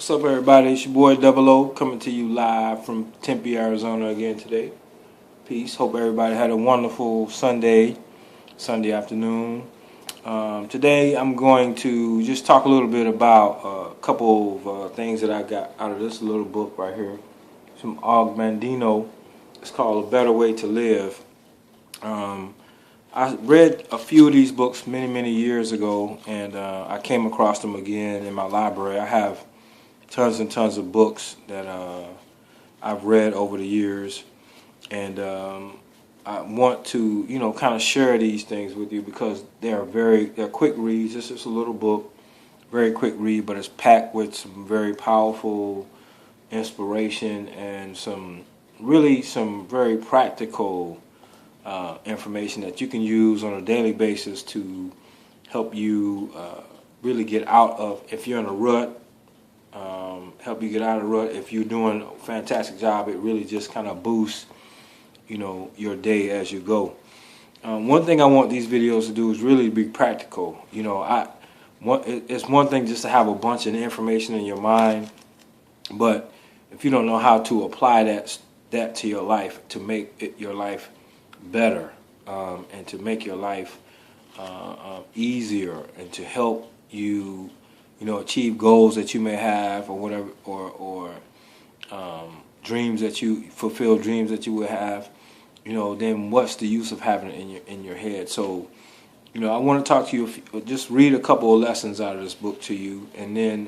What's up, everybody? It's your boy Double O coming to you live from Tempe, Arizona again today. Peace. Hope everybody had a wonderful Sunday afternoon. Today I'm going to just talk a little bit about a couple of things that I got out of this little book right here. From Augmandino. It's called A Better Way to Live. I read a few of these books many years ago, and I came across them again in my library. I have tons and tons of books that I've read over the years, and I want to, kind of share these things with you because they're quick reads. This is a little book, very quick read, but it's packed with some very powerful inspiration and some very practical information that you can use on a daily basis to help you really get out of, if you're in a rut, help you get out of the rut. If you're doing a fantastic job, it really just kind of boosts, your day as you go. One thing I want these videos to do is really be practical. It's one thing just to have a bunch of information in your mind, but if you don't know how to apply that to your life, to make your life better, and to make your life easier, and to help you, achieve goals that you may have, or whatever, or dreams that you fulfill, dreams that you would have, then what's the use of having it in your head? So, I want to talk to you. Just read a couple of lessons out of this book to you, and then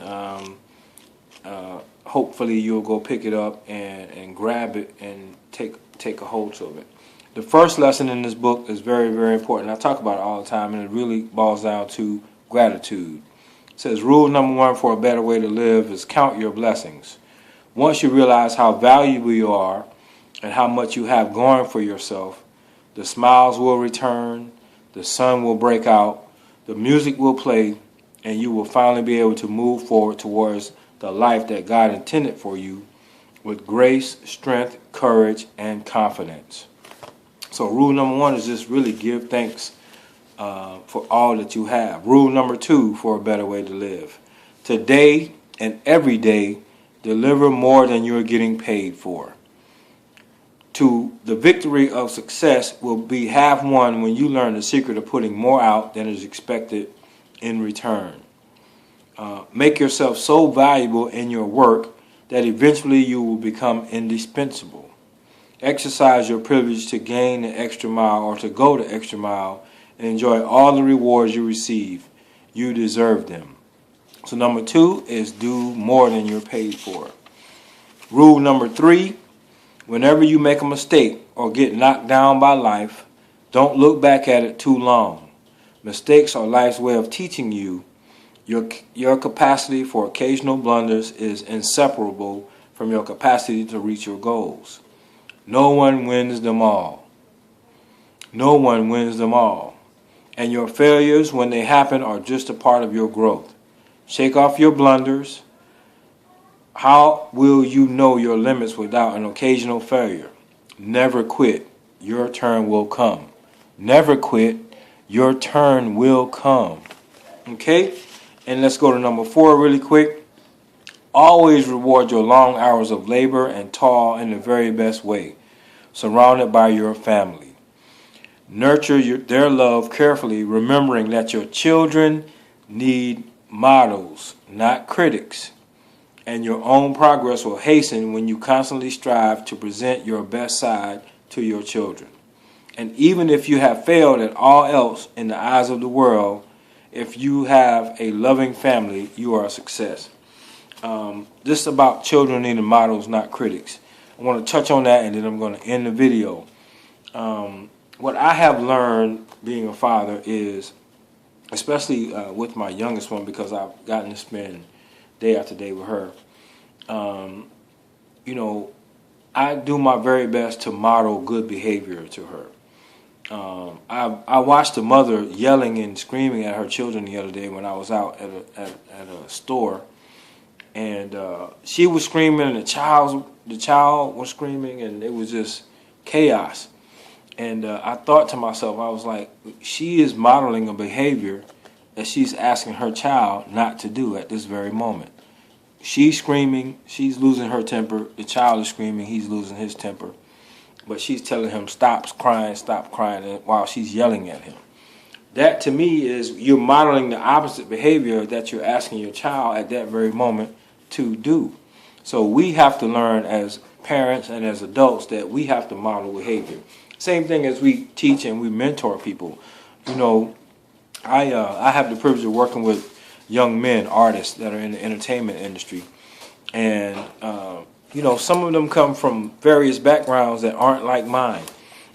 hopefully you'll go pick it up and grab it and take a hold of it. The first lesson in this book is very important. I talk about it all the time, and it really boils down to gratitude. It says, rule number 1 for a better way to live is count your blessings. Once you realize how valuable you are and how much you have going for yourself, the smiles will return, the sun will break out, the music will play, and you will finally be able to move forward towards the life that God intended for you with grace, strength, courage, and confidence. So rule number 1 is just really give thanks for all that you have. Rule number 2 for a better way to live. Today and every day, deliver more than you're getting paid for. The victory of success will be half won when you learn the secret of putting more out than is expected in return. Make yourself so valuable in your work that eventually you will become indispensable. Exercise your privilege to gain the extra mile or to go the extra mile and enjoy all the rewards you receive. You deserve them. So number 2 is do more than you're paid for. Rule number 3, whenever you make a mistake or get knocked down by life, don't look back at it too long. Mistakes are life's way of teaching you. Your capacity for occasional blunders is inseparable from your capacity to reach your goals. No one wins them all. No one wins them all. And your failures, when they happen, are just a part of your growth. Shake off your blunders. How will you know your limits without an occasional failure? Never quit. Your turn will come. Never quit. Your turn will come. Okay? And let's go to number 4 really quick. Always reward your long hours of labor and toil in the very best way, surrounded by your family. Nurture their love carefully, remembering that your children need models, not critics. And your own progress will hasten when you constantly strive to present your best side to your children. And even if you have failed at all else in the eyes of the world, if you have a loving family, you are a success. This is about children needing models, not critics. I want to touch on that, and then I'm going to end the video. What I have learned being a father is, especially with my youngest one, because I've gotten to spend day after day with her, I do my very best to model good behavior to her. I watched a mother yelling and screaming at her children the other day when I was out at a store, and she was screaming, and the child was screaming, and it was just chaos. And I thought to myself, I was like, she is modeling a behavior that she's asking her child not to do at this very moment. she's screaming, she's losing her temper. The child is screaming, he's losing his temper. But she's telling him, stop crying, while she's yelling at him. That, to me, is you're modeling the opposite behavior that you're asking your child at that very moment to do. So we have to learn as parents and as adults that we have to model behavior. Same thing as we teach and we mentor people. You know, I have the privilege of working with young men, artists that are in the entertainment industry. And, you know, some of them come from various backgrounds that aren't like mine.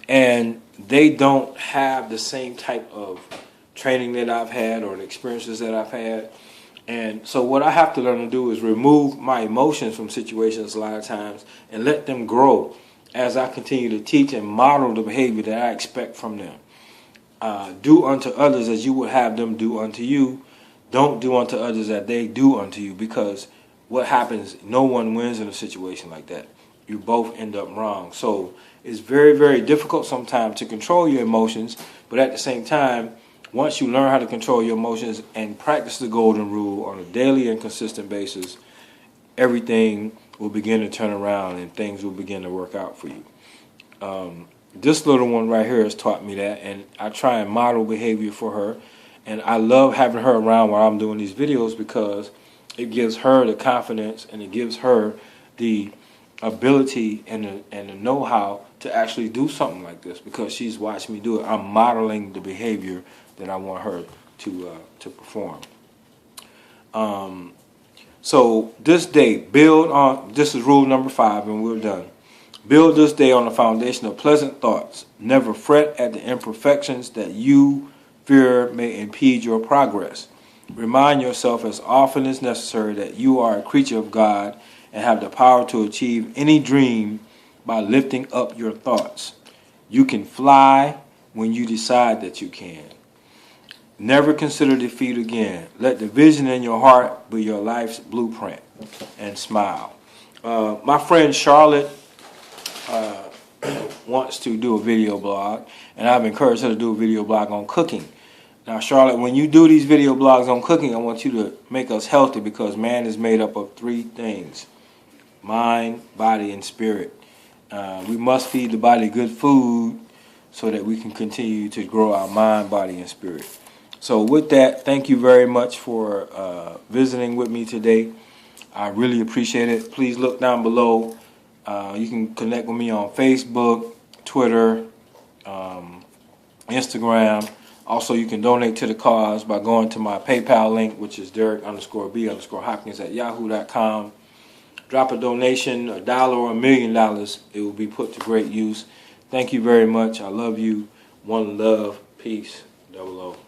And they don't have the same type of training that I've had or the experiences that I've had. And so what I have to learn to do is remove my emotions from situations a lot of times and let them grow as I continue to teach and model the behavior that I expect from them. Do unto others as you would have them do unto you. Don't do unto others as they do unto you, because what happens, no one wins in a situation like that. You both end up wrong. So it's very, very difficult sometimes to control your emotions, but at the same time, once you learn how to control your emotions and practice the golden rule on a daily and consistent basis, everything will begin to turn around and things will begin to work out for you. This little one right here has taught me that, and I try and model behavior for her. And I love having her around while I'm doing these videos because it gives her the confidence and it gives her the ability and the know-how to actually do something like this, because she's watched me do it. I'm modeling the behavior that I want her to perform. So this day, build on, this is rule number 5 and we're done. Build this day on the foundation of pleasant thoughts. Never fret at the imperfections that you fear may impede your progress. Remind yourself as often as necessary that you are a creature of God and have the power to achieve any dream by lifting up your thoughts. You can fly when you decide that you can. Never consider defeat again. Let the vision in your heart be your life's blueprint, and smile. My friend Charlotte wants to do a video blog, and I've encouraged her to do a video blog on cooking. Now, Charlotte, when you do these video blogs on cooking, I want you to make us healthy, because man is made up of 3 things: mind, body, and spirit. We must feed the body good food so that we can continue to grow our mind, body, and spirit. So with that, thank you very much for visiting with me today. I really appreciate it. Please look down below. You can connect with me on Facebook, Twitter, Instagram. Also, you can donate to the cause by going to my PayPal link, which is Derick_B_Hopkins@yahoo.com. Drop a donation, $1 or $1 million. It will be put to great use. Thank you very much. I love you. One love. Peace. 00.